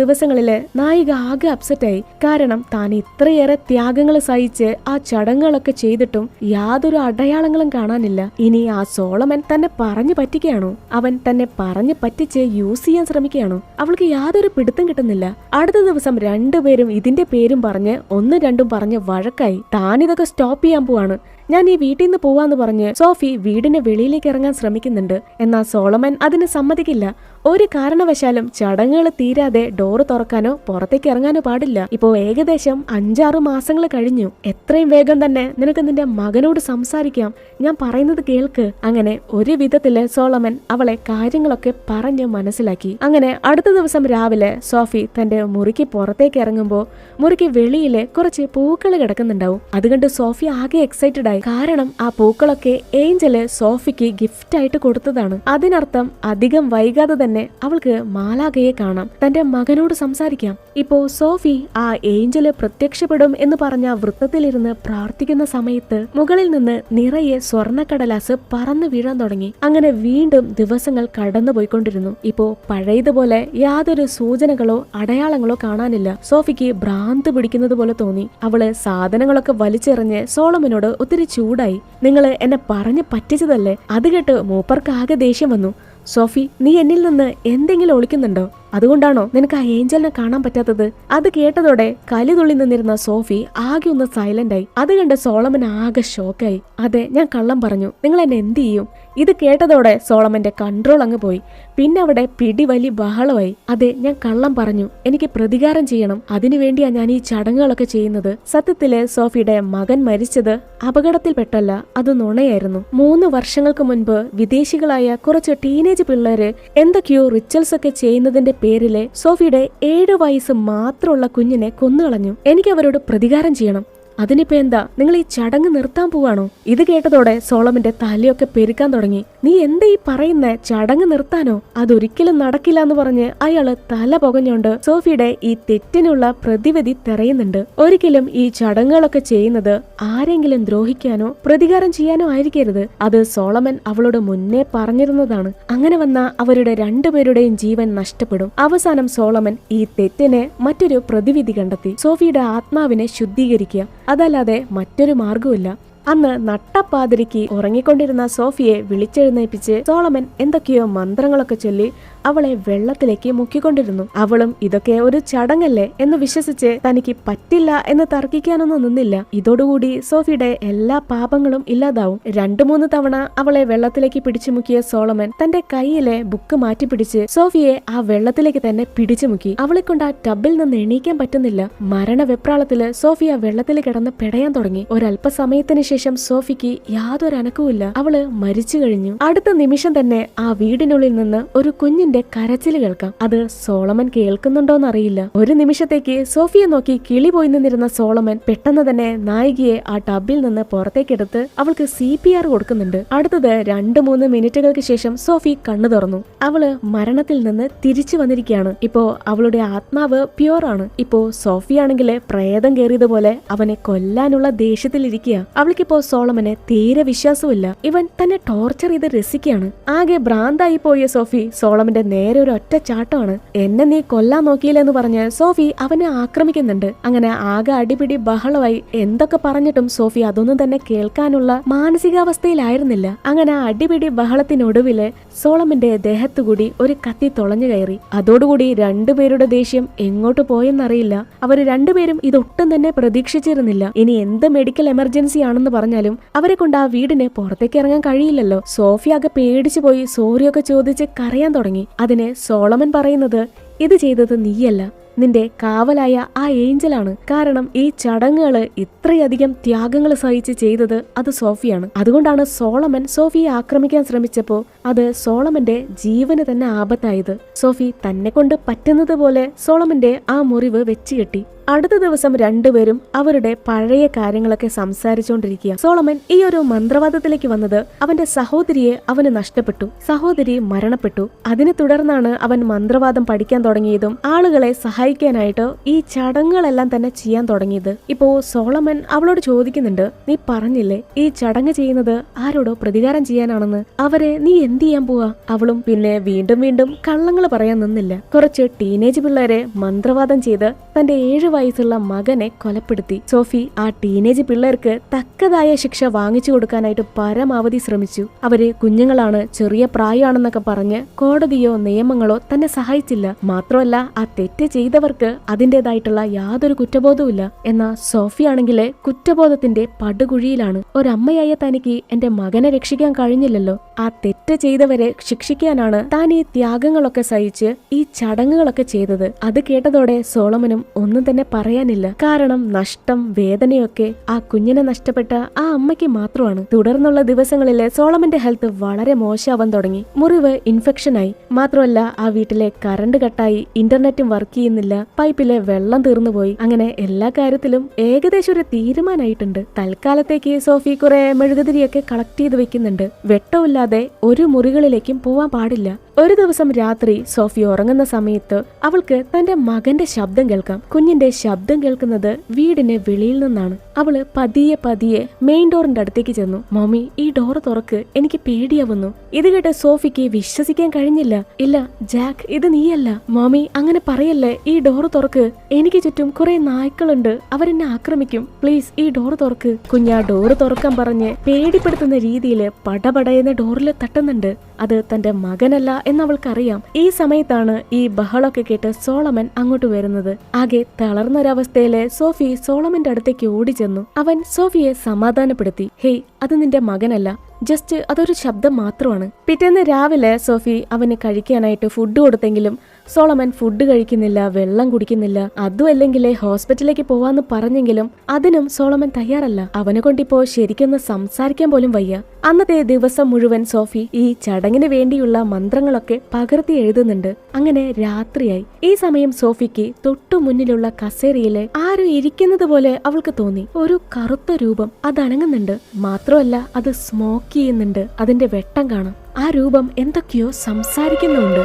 ദിവസങ്ങളില് നായിക ആകെ അപ്സെറ്റായി. കാരണം താൻ ഇത്രയേറെ ത്യാഗങ്ങൾ സഹിച്ച് ആ ചടങ്ങുകളൊക്കെ ചെയ്തിട്ടും യാതൊരു അടയാളങ്ങളും കാണാനില്ല. ഇനി ആ സോളമൻ തന്നെ പറഞ്ഞു പറ്റിക്കുകയാണോ? അവൻ തന്നെ പറഞ്ഞു പറ്റിച്ച് യൂസ് ചെയ്യാൻ ശ്രമിക്കുകയാണോ? അവൾക്ക് യാതൊരു പിടുത്തം കിട്ടുന്നില്ല. അടുത്ത ദിവസം 2 പേരും ഇതിന്റെ പേരും പറഞ്ഞ് 1-2 പറഞ്ഞ് വഴക്കായി. താനിതൊക്കെ സ്റ്റോപ്പ് ചെയ്യാൻ പോവാണ്, ഞാൻ ഈ വീട്ടിൽ നിന്ന് പോവാന്ന് പറഞ്ഞ് സോഫി വീടിന് വെളിയിലേക്ക് ഇറങ്ങാൻ ശ്രമിക്കുന്നുണ്ട്. എന്നാൽ സോളമൻ അതിന് സമ്മതിക്കില്ല. ഒരു കാരണവശാലും ചടങ്ങുകൾ തീരാതെ ഡോറ് തുറക്കാനോ പുറത്തേക്ക് ഇറങ്ങാനോ പാടില്ല. ഇപ്പോ ഏകദേശം 5-6 മാസങ്ങൾ കഴിഞ്ഞു. എത്രയും വേഗം തന്നെ നിനക്ക് നിന്റെ മകനോട് സംസാരിക്കാം, ഞാൻ പറയുന്നത് കേൾക്ക്. അങ്ങനെ ഒരു വിധത്തില് സോളമൻ അവളെ കാര്യങ്ങളൊക്കെ പറഞ്ഞ് മനസ്സിലാക്കി. അങ്ങനെ അടുത്ത ദിവസം രാവിലെ സോഫി തന്റെ മുറിക്ക് പുറത്തേക്ക് ഇറങ്ങുമ്പോ മുറിക്ക് വെളിയില് കുറച്ച് പൂക്കൾ കിടക്കുന്നുണ്ടാവും. അതുകൊണ്ട് സോഫി ആകെ എക്സൈറ്റഡ് ആയി. കാരണം ആ പൂക്കളൊക്കെ ഏഞ്ചല് സോഫിക്ക് ഗിഫ്റ്റ് ആയിട്ട് കൊടുത്തതാണ്. അതിനർത്ഥം അധികം വൈകാതെ തന്നെ തന്നെ അവൾക്ക് മാലാഖയെ കാണാം, തന്റെ മകനോട് സംസാരിക്കാം. ഇപ്പോ സോഫി ആ ഏഞ്ചല് പ്രത്യക്ഷപ്പെടും എന്ന് പറഞ്ഞ വൃത്തത്തിലിരുന്ന് പ്രാർത്ഥിക്കുന്ന സമയത്ത് മുകളിൽ നിന്ന് നിറയെ സ്വർണ്ണക്കടലാസ് പറന്നു വീഴാൻ തുടങ്ങി. അങ്ങനെ വീണ്ടും ദിവസങ്ങൾ കടന്നുപോയിക്കൊണ്ടിരുന്നു. ഇപ്പോ പഴയതുപോലെ യാതൊരു സൂചനകളോ അടയാളങ്ങളോ കാണാനില്ല. സോഫിക്ക് ഭ്രാന്ത് പിടിക്കുന്നത് പോലെ തോന്നി. അവള് സാധനങ്ങളൊക്കെ വലിച്ചെറിഞ്ഞ് സോളമനോട് ഒത്തിരി ചൂടായി. നിങ്ങള് എന്നെ പറഞ്ഞു പറ്റിച്ചതല്ലേ? അത് കേട്ട് മൂപ്പർക്ക് ആകെ ദേഷ്യം വന്നു. സോഫി, നീ എന്നിൽ നിന്ന് എന്തെങ്കിലും ഒളിക്കുന്നുണ്ടോ? അതുകൊണ്ടാണോ നിനക്ക് ആ ഏഞ്ചലിനെ കാണാൻ പറ്റാത്തത്? അത് കേട്ടതോടെ കലിതുള്ളി നിന്നിരുന്ന സോഫി ആകെ ഒന്ന് സൈലന്റ് ആയി. അത് കണ്ട് സോളമൻ ആകെ ഷോക്കായി. അതെ, ഞാൻ കള്ളം പറഞ്ഞു. നിങ്ങൾ എന്നെ എന്ത് ചെയ്യും? ഇത് കേട്ടതോടെ സോളമന്റെ കൺട്രോൾ അങ്ങ് പോയി. പിന്നെ അവിടെ പിടിവലി ബഹളമായി. അതെ, ഞാൻ കള്ളം പറഞ്ഞു. എനിക്ക് പ്രതികാരം ചെയ്യണം. അതിനുവേണ്ടിയാ ഞാൻ ഈ ചടങ്ങുകളൊക്കെ ചെയ്യുന്നത്. സത്യത്തില് സോഫിയുടെ മകൻ മരിച്ചത് അപകടത്തിൽപ്പെട്ടല്ല, അത് നുണയായിരുന്നു. 3 വർഷങ്ങൾക്ക് മുൻപ് വിദേശികളായ കുറച്ച് ടീനേജ് പിള്ളേര് എന്തൊക്കെയോ റിച്വൽസ് ഒക്കെ ചെയ്യുന്നതിന്റെ പേരില് സോഫിയുടെ 7 വയസ്സ് മാത്രമുള്ള കുഞ്ഞിനെ കൊന്നുകളഞ്ഞു. എനിക്ക് അവരോട് പ്രതികാരം ചെയ്യണം. അതിനിപ്പോ എന്താ, നിങ്ങൾ ഈ ചടങ്ങ് നിർത്താൻ പോവാണോ? ഇത് കേട്ടതോടെ സോളമന്റെ തലയൊക്കെ പെരുക്കാൻ തുടങ്ങി. നീ എന്താ ഈ പറയുന്നേ? ചടങ്ങ് നിർത്താനോ? അതൊരിക്കലും നടക്കില്ല എന്ന് പറഞ്ഞ് അയാള് തല പുകഞ്ഞോണ്ട് സോഫിയുടെ ഈ തെറ്റിനുള്ള പ്രതിവിധി തെരയുന്നുണ്ട്. ഒരിക്കലും ഈ ചടങ്ങുകളൊക്കെ ചെയ്യുന്നത് ആരെങ്കിലും ദ്രോഹിക്കാനോ പ്രതികാരം ചെയ്യാനോ ആയിരിക്കരുത്. അത് സോളമൻ അവളോട് മുന്നേ പറഞ്ഞിരുന്നതാണ്. അങ്ങനെ വന്ന അവരുടെ രണ്ടുപേരുടെയും ജീവൻ നഷ്ടപ്പെടും. അവസാനം സോളമൻ ഈ തെറ്റിനെ മറ്റൊരു പ്രതിവിധി കണ്ടെത്തി. സോഫിയുടെ ആത്മാവിനെ ശുദ്ധീകരിക്കുക, അതല്ലാതെ മറ്റൊരു മാർഗവുമില്ല. അന്ന് നട്ടപ്പാതിരിക്ക് ഉറങ്ങിക്കൊണ്ടിരുന്ന സോഫിയെ വിളിച്ചെഴുന്നേപ്പിച്ച് സോളമൻ എന്തൊക്കെയോ മന്ത്രങ്ങളൊക്കെ ചൊല്ലി അവളെ വെള്ളത്തിലേക്ക് മുക്കിക്കൊണ്ടിരുന്നു. അവളും ഇതൊക്കെ ഒരു ചടങ്ങല്ലേ എന്ന് വിശ്വസിച്ച് തനിക്ക് പറ്റില്ല എന്ന് തർക്കിക്കാനൊന്നും നിന്നില്ല. ഇതോടുകൂടി സോഫിയുടെ എല്ലാ പാപങ്ങളും ഇല്ലാതാവും. 2-3 തവണ അവളെ വെള്ളത്തിലേക്ക് പിടിച്ചു മുക്കിയ സോളമൻ തന്റെ കൈയിലെ ബുക്ക് മാറ്റി പിടിച്ച് സോഫിയെ ആ വെള്ളത്തിലേക്ക് തന്നെ പിടിച്ചു മുക്കി. അവളെ കൊണ്ട് ആ ടബിൽ നിന്ന് എണീക്കാൻ പറ്റുന്നില്ല. മരണവെപ്രാളത്തില് സോഫി ആ വെള്ളത്തിൽ കിടന്ന് പെടയാൻ തുടങ്ങി. ഒരല്പസമയത്തിന് ശേഷം സോഫിക്ക് യാതൊരു അനക്കവുമില്ല. അവള് മരിച്ചു കഴിഞ്ഞു. അടുത്ത നിമിഷം തന്നെ ആ വീടിനുള്ളിൽ നിന്ന് ഒരു കുഞ്ഞിന്റെ കരച്ചില് കേൾക്കാം. അത് സോളമൻ കേൾക്കുന്നുണ്ടോന്നറിയില്ല. ഒരു നിമിഷത്തേക്ക് സോഫിയെ നോക്കി കിളി പോയി നിന്നിരുന്ന സോളമൻ പെട്ടെന്ന് തന്നെ നായികയെ ആ ടബിൽ നിന്ന് പുറത്തേക്കെടുത്ത് അവൾക്ക് CPR കൊടുക്കുന്നുണ്ട്. അടുത്തത് 2-3 മിനിറ്റുകൾക്ക് ശേഷം സോഫി കണ്ണു തുറന്നു. അവള് മരണത്തിൽ നിന്ന് തിരിച്ചു വന്നിരിക്കുകയാണ്. ഇപ്പോ അവളുടെ ആത്മാവ് പ്യൂർ ആണ്. ഇപ്പോ സോഫി ആണെങ്കില് പ്രേതം കയറിയതുപോലെ അവനെ കൊല്ലാനുള്ള ദേഷ്യത്തിലിരിക്കുക. അവൾക്കിപ്പോ സോളമനെ തീരെ വിശ്വാസമില്ല. ഇവൻ തന്നെ ടോർച്ചർ ചെയ്ത് രസിക്കുകയാണ്. ആകെ ഭ്രാന്തായി പോയ സോഫി സോളമന്റെ നേരെ ഒരു ഒറ്റ ചാട്ടമാണ്. എന്നെ നീ കൊല്ലാൻ നോക്കിയില്ലെന്ന് പറഞ്ഞ് സോഫി അവനെ ആക്രമിക്കുന്നുണ്ട്. അങ്ങനെ ആകെ അടിപിടി ബഹളമായി. എന്തൊക്കെ പറഞ്ഞിട്ടും സോഫി അതൊന്നും തന്നെ കേൾക്കാനുള്ള മാനസികാവസ്ഥയിലായിരുന്നില്ല. അങ്ങനെ അടിപിടി ബഹളത്തിനൊടുവില് സോളമന്റെ ദേഹത്തുകൂടി ഒരു കത്തി തുളഞ്ഞു കയറി. അതോടുകൂടി രണ്ടുപേരുടെ ദേഷ്യം എങ്ങോട്ട് പോയെന്നറിയില്ല. അവര് രണ്ടുപേരും ഇതൊട്ടും തന്നെ പ്രതീക്ഷിച്ചിരുന്നില്ല. ഇനി എന്ത് മെഡിക്കൽ എമർജൻസി ആണെന്ന് പറഞ്ഞാലും അവരെ കൊണ്ട് ആ വീടിന് പുറത്തേക്ക് ഇറങ്ങാൻ കഴിയില്ലല്ലോ. സോഫി ആകെ പേടിച്ചു പോയി സോറിയൊക്കെ ചോദിച്ച് കരയാൻ തുടങ്ങി. അതിന് സോളമൻ പറയുന്നത്, ഇത് ചെയ്തത് നീയല്ല, നിന്റെ കാവലായ ആ ഏഞ്ചലാണ്. കാരണം ഈ ചടങ്ങുകള് ഇത്രയധികം ത്യാഗങ്ങൾ സഹിച്ച് ചെയ്തത് അത് സോഫിയാണ്. അതുകൊണ്ടാണ് സോളമൻ സോഫിയെ ആക്രമിക്കാൻ ശ്രമിച്ചപ്പോ അത് സോളമന്റെ ജീവന് തന്നെ ആപത്തായത്. സോഫി തന്നെ കൊണ്ട് പറ്റുന്നത് പോലെ സോളമന്റെ ആ മുറിവ് വെച്ചുകെട്ടി. അടുത്ത ദിവസം രണ്ടുപേരും അവരുടെ പഴയ കാര്യങ്ങളൊക്കെ സംസാരിച്ചുകൊണ്ടിരിക്കുക. സോളമൻ ഈ ഒരു മന്ത്രവാദത്തിലേക്ക് വന്നത് അവന്റെ സഹോദരിയെ അവന് നഷ്ടപ്പെട്ടു. സഹോദരി മരണപ്പെട്ടു. അതിനെ തുടർന്നാണ് അവൻ മന്ത്രവാദം പഠിക്കാൻ തുടങ്ങിയതും ആളുകളെ സഹായിക്കാനായിട്ട് ഈ ചടങ്ങുകളെല്ലാം തന്നെ ചെയ്യാൻ തുടങ്ങിയത്. ഇപ്പോ സോളമൻ അവളോട് ചോദിക്കുന്നുണ്ട്, നീ പറഞ്ഞില്ലേ ഈ ചടങ്ങ് ചെയ്യുന്നത് ആരോടോ പ്രതികാരം ചെയ്യാനാണെന്ന്, അവരെ നീ എന്ത് ചെയ്യാൻ പോവാ? അവളും പിന്നെ വീണ്ടും വീണ്ടും കള്ളങ്ങൾ പറയാൻ നിന്നില്ല. കുറച്ച് ടീനേജ് പിള്ളേരെ മന്ത്രവാദം ചെയ്ത് തന്റെ 7 വയസ്സുള്ള മകനെ കൊലപ്പെടുത്തി. സോഫി ആ ടീനേജ് പിള്ളേർക്ക് തക്കതായ ശിക്ഷ വാങ്ങിച്ചു കൊടുക്കാനായിട്ട് പരമാവധി ശ്രമിച്ചു. അവര് കുഞ്ഞുങ്ങളാണ്, ചെറിയ പ്രായമാണെന്നൊക്കെ പറഞ്ഞ് കോടതിയോ നിയമങ്ങളോ തന്നെ സഹായിച്ചില്ല. മാത്രമല്ല ആ തെറ്റ് ചെയ്തവർക്ക് അതിൻ്റെതായിട്ടുള്ള യാതൊരു കുറ്റബോധവുമില്ല. എന്നാൽ സോഫി ആണെങ്കില് കുറ്റബോധത്തിന്റെ പടുകുഴിയിലാണ്. ഒരമ്മയായ തനിക്ക് എന്റെ മകനെ രക്ഷിക്കാൻ കഴിഞ്ഞില്ലല്ലോ. ആ തെറ്റ് ചെയ്തവരെ ശിക്ഷിക്കാനാണ് താൻ ഈ ത്യാഗങ്ങളൊക്കെ സഹിച്ച് ഈ ചടങ്ങുകളൊക്കെ ചെയ്തത്. അത് കേട്ടതോടെ സോളമനും ഒന്നും തന്നെ പറയാനില്ല. കാരണം നഷ്ടം, വേദനയൊക്കെ ആ കുഞ്ഞിനെ നഷ്ടപ്പെട്ട ആ അമ്മയ്ക്ക് മാത്രമാണ്. തുടർന്നുള്ള ദിവസങ്ങളിലെ സോളമന്റെ ഹെൽത്ത് വളരെ മോശമാവാൻ തുടങ്ങി. മുറിവ് ഇൻഫെക്ഷനായി. മാത്രമല്ല ആ വീട്ടിലെ കറണ്ട് കട്ടായി, ഇന്റർനെറ്റും വർക്ക് ചെയ്യുന്നില്ല, പൈപ്പിലെ വെള്ളം തീർന്നുപോയി. അങ്ങനെ എല്ലാ കാര്യത്തിലും ഏകദേശം ഒരു തീരുമാനമായിട്ടുണ്ട്. തൽക്കാലത്തേക്ക് സോഫി കുറെ മെഴുകുതിരിയൊക്കെ കളക്ട് ചെയ്ത് വെക്കുന്നുണ്ട്. വെട്ടമില്ലാതെ ഒരു മുറികളിലേക്കും പോവാൻ പാടില്ല. ഒരു ദിവസം രാത്രി സോഫി ഉറങ്ങുന്ന സമയത്ത് അവൾക്ക് തന്റെ മകന്റെ ശബ്ദം കേൾക്കാം. കുഞ്ഞിന്റെ ശബ്ദം കേൾക്കുന്നത് വീടിന് വെളിയിൽ നിന്നാണ്. അവള് പതിയെ പതിയെ മെയിൻ ഡോറിന്റെ അടുത്തേക്ക് ചെന്നു. മമ്മി, ഈ ഡോറ് തുറക്ക്, എനിക്ക് പേടിയാവുന്നു. ഇത് കേട്ട് സോഫിക്ക് വിശ്വസിക്കാൻ കഴിഞ്ഞില്ല. ഇല്ല ജാക്ക്, ഇത് നീയല്ല. മമ്മി, അങ്ങനെ പറയല്ലേ, ഈ ഡോറ് തുറക്ക്. എനിക്ക് ചുറ്റും കുറെ നായ്ക്കളുണ്ട്, അവരെന്നെ ആക്രമിക്കും. പ്ലീസ് ഈ ഡോറ് തുറക്ക്. കുഞ്ഞാ ഡോറ് തുറക്കാൻ പറഞ്ഞ് പേടിപ്പെടുത്തുന്ന രീതിയിൽ പടപടയെന്ന് ഡോറിൽ തട്ടുന്നുണ്ട്. അത് തന്റെ മകനല്ല എന്നവൾക്കറിയാം. ഈ സമയത്താണ് ഈ ബഹളമൊക്കെ കേട്ട് സോളമൻ അങ്ങോട്ട് വരുന്നത്. ആകെ തളർന്നൊരവസ്ഥയില് സോഫി സോളമന്റെ അടുത്തേക്ക് ഓടിച്ചെന്നു. അവൻ സോഫിയെ സമാധാനപ്പെടുത്തി. ഹേയ്, അത് നിന്റെ മകനല്ല, ജസ്റ്റ് അതൊരു ശബ്ദം മാത്രമാണ്. പിറ്റേന്ന് രാവിലെ സോഫി അവന് കഴിക്കാനായിട്ട് ഫുഡ് കൊടുത്തെങ്കിലും സോളമൻ ഫുഡ് കഴിക്കുന്നില്ല, വെള്ളം കുടിക്കുന്നില്ല. അതും അല്ലെങ്കിൽ ഹോസ്പിറ്റലിലേക്ക് പോവാന്ന് പറഞ്ഞെങ്കിലും അതിനും സോളമൻ തയ്യാറല്ല. അവനെ കൊണ്ടിപ്പോ ശരിക്കൊന്ന് സംസാരിക്കാൻ പോലും വയ്യ. അന്നത്തെ ദിവസം മുഴുവൻ സോഫി ഈ ചടങ്ങിന് വേണ്ടിയുള്ള മന്ത്രങ്ങളൊക്കെ പകർത്തി എഴുതുന്നുണ്ട്. അങ്ങനെ രാത്രിയായി. ഈ സമയം സോഫിക്ക് തൊട്ടു മുന്നിലുള്ള കസേരയില് ആരും ഇരിക്കുന്നത് പോലെ അവൾക്ക് തോന്നി. ഒരു കറുത്ത രൂപം അതനങ്ങുന്നുണ്ട്. മാത്രമല്ല അത് സ്മോക്ക് ചെയ്യുന്നുണ്ട്. അതിന്റെ വെട്ടം കാണാം. ആ രൂപം എന്തൊക്കെയോ സംസാരിക്കുന്നുണ്ട്.